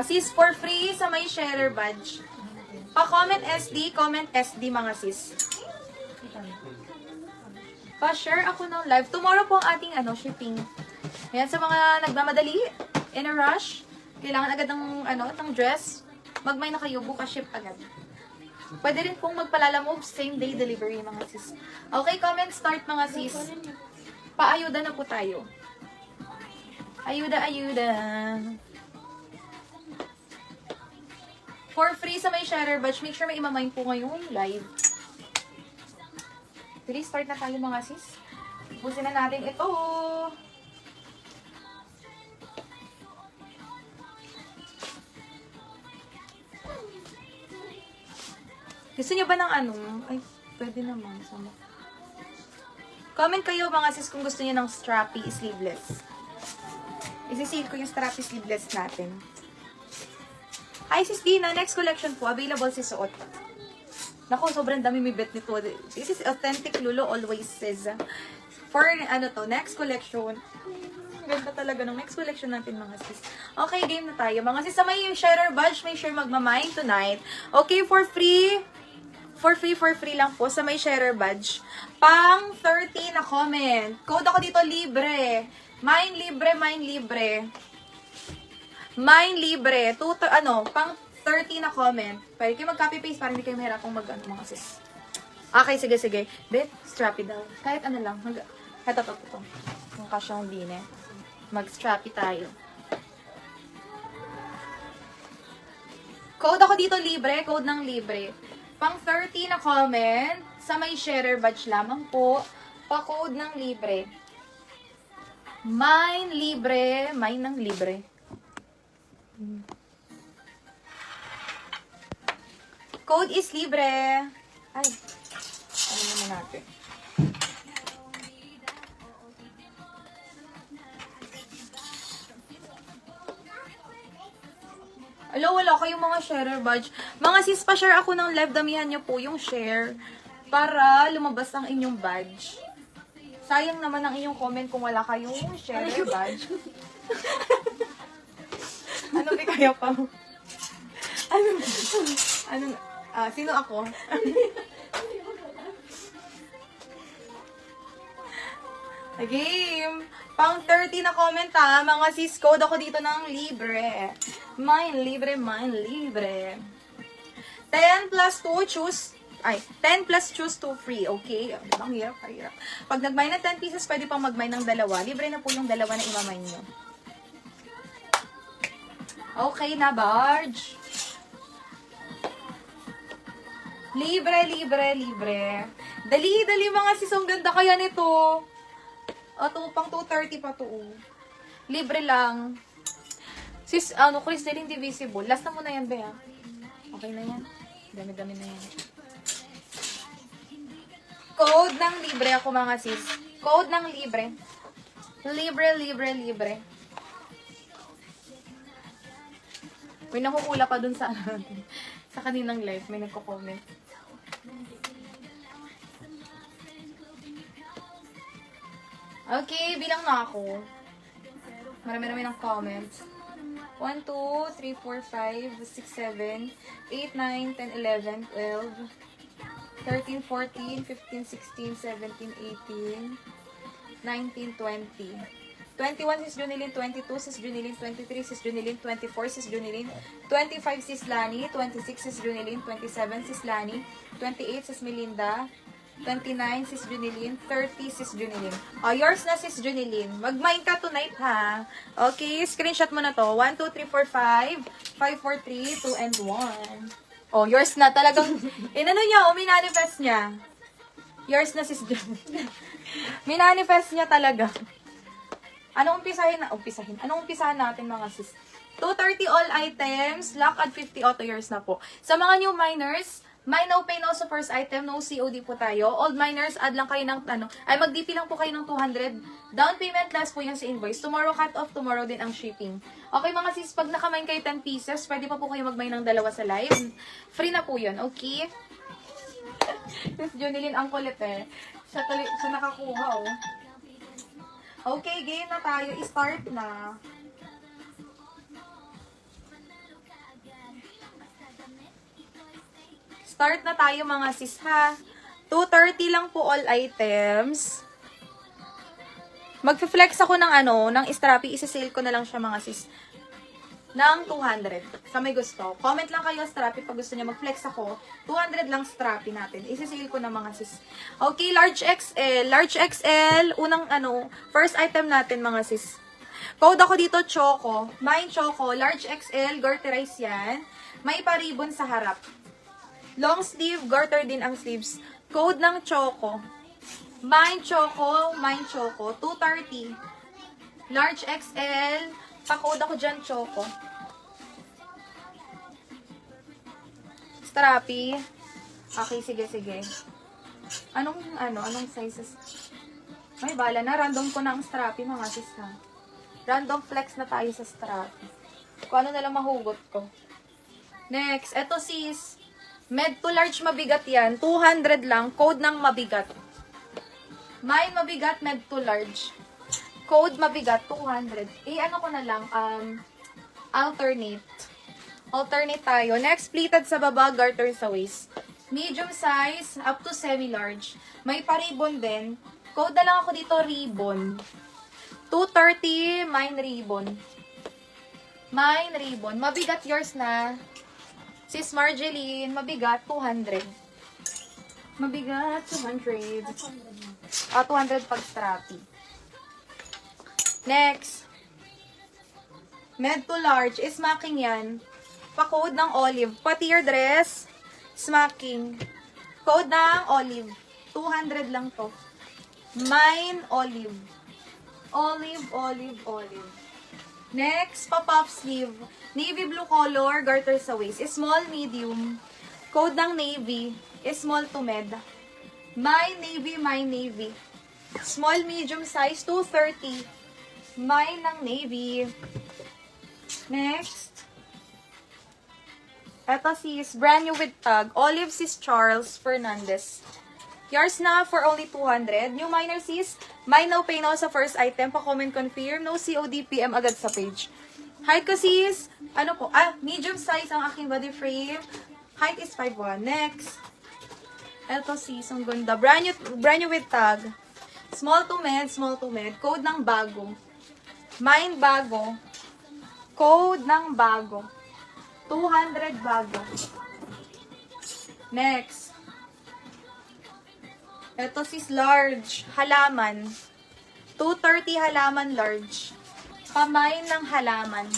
Sis, for free sa may sharer badge. Pa-comment comment SD mga sis. Pa-share ako ng live. Tomorrow po ang ating shipping. Ayan, sa mga nagmamadali, in a rush, kailangan agad ng dress, magmay na kayo, bukas ship agad. Pwede rin pong magpalalamove, same day delivery mga sis. Okay, comment start mga sis. Paayuda na po tayo. Ayuda, ayuda. For free sa may sharer badge, make sure may imamain po ngayong live. Please, start na tayo mga sis. Busin na natin ito. Gusto niyo ba ng Ay, pwede naman. Sama. Comment kayo mga sis kung gusto niyo ng strappy sleeveless. Isi-seal ko yung strappy sleeveless natin. Hi sis Dina, next collection po. Available si Suot. Naku, sobrang dami may bet nito. This is authentic Lulu always says. For, next collection. Ganda talaga ng next collection natin, mga sis. Okay, game na tayo. Mga sis, sa may sharer badge, may share magmamine tonight. Okay, for free. For free lang po sa may sharer badge. Pang 30 na comment. Code ako dito, libre. Mine libre, mine libre. Mine libre. Pang 30 na comment. Pwede kayo mag-copy-paste para hindi kayo mahirapang mga sis. Okay, sige. Bet, strappy daw. Kahit lang. Ito. Yung kasyong dine. Mag-strappy tayo. Code ako dito libre. Code ng libre. Pang 30 na comment. Sa may sharer badge lamang po. Pa-code ng libre. Mine libre. Mine ng libre. Code is libre. Ay. Ano naman natin? Wala kayong mga sharer badge. Mga sis, pa-share ako ng live. Damihan nyo po yung share para lumabas ang inyong badge. Sayang naman ang inyong comment kung wala kayong sharer badge. Ano ba kaya pa? Sino ako? Game! Pang 30 na comment ha. Mga sis, code ako dito ng libre. Mine libre, mine libre. 10 plus 2, choose. 10 plus choose 2 free. Okay? Ang hirap. Pag nag-mine ng 10 pieces, pwede pang mag-mine ng dalawa. Libre na po yung dalawa na imamine nyo. Okay na, Barge. Libre. Dali mga sis. Ang ganda kaya nito. Pang 230 pa to. Libre lang. Sis, Crystal Indivisible. Last na muna yan, Bea. Okay na yan. Dami-dami na yan. Code ng libre ako, mga sis. Code ng libre. Libre. May nakukula pa dun sa sa kaninang live. May nagko-comment. Okay, bilang na ako. Marami-rami ng comments. 1, 2, 3, 4, 5, 6, 7, 8, 9, 10, 11, 12, 13, 14, 15, 16, 17, 18, 19, 20. 21 sis Junilin, 22 sis Junilin, 23 sis Junilin, 24 sis Junilin, 25 sis Lani, 26 sis Junilin, 27 sis Lani, 28 sis Melinda, 29 sis Junilin, 30 sis Junilin. Yours na sis Junilin. Mag-mine ka tonight ha. Okay, screenshot mo na to. 1, 2, 3, 4, 5, 5, 4, 3, 2, and 1. Yours na talagang, niya, minanifest niya. Yours na sis Junilin. Minanifest niya talaga. Anong umpisahin natin mga sis? 230 all items, lock at 50 auto yours na po. Sa mga new miners, may no pay no sa first item, no COD po tayo. Old miners, add lang kayo ng mag-DP lang po kayo ng 200. Down payment last po yan sa invoice. Tomorrow cut off, tomorrow din ang shipping. Okay mga sis, pag nakamine kayo 10 pieces, pwede pa po kayo mag-mine ng dalawa sa live. Free na po yun, okay? Sis Junilin ang kulit eh. Siya nakakuha oh. Okay, game na tayo. I-start na. Start na tayo mga sis ha. 230 lang po all items. Magfe-flex ako ng ng Strappy. Isa-sale ko na lang siya mga sis. Ng 200. Sa may gusto. Comment lang kayo Strappy pag gusto niya mag-flex ako. 200 lang Strappy natin. Isa-sale ko na mga sis. Okay, large XL. Large XL. Unang first item natin mga sis. Code ako dito, Choco. Mine Choco. Large XL. Garterize yan. May pa-ribbon sa harap. Long sleeve. Garter din ang sleeves. Code ng Choco. Mine Choco. Mine Choco. 230. Large XL. Pa-code ako dyan, Choco. Strappy. Okay, sige. Anong sizes? May bala na. Random ko na ang Strappy, mga sis ha. Random flex na tayo sa Strappy. Kung ano na lang mahugot ko. Next, eto sis. Med to large mabigat yan. 200 lang. Code ng mabigat. Mine mabigat, med to large. Code mabigat, 200. Ano ko na lang, alternate. Alternate tayo. Next, pleated sa baba, garter sa waist. Medium size, up to semi-large. May pa-ribbon din. Code na lang ako dito, ribbon. 230, mine ribbon. Mine ribbon. Mabigat yours na. Sis Marjeline, mabigat, 200. Mabigat, 200. 200 pag strappy. Next. Med to large. Smacking yan. Pa-code ng olive. Pati your dress. Smacking. Code ng olive. 200 lang to. Mine olive. Olive. Next, pa-puff sleeve. Navy blue color, garter sa waist. Small, medium. Code ng navy. Small to med. My navy. Small, medium size, 230. Mine ng navy. Next. Eto sis, brand new with tag. Olive sis Charles Fernandez. Yours na for only 200. New minor sis, mine no pay no sa first item. Pa-comment confirm. No COD PM agad sa page. Height ko sis, medium size ang aking body frame. Height is 5'1". Next. Eto sis, ang ganda. Brand new with tag. Small to med. Code ng bago. Mine bago. Code ng bago. 200 bago. Next. Ito sis large. Halaman. 230 halaman large. Pamain ng halaman.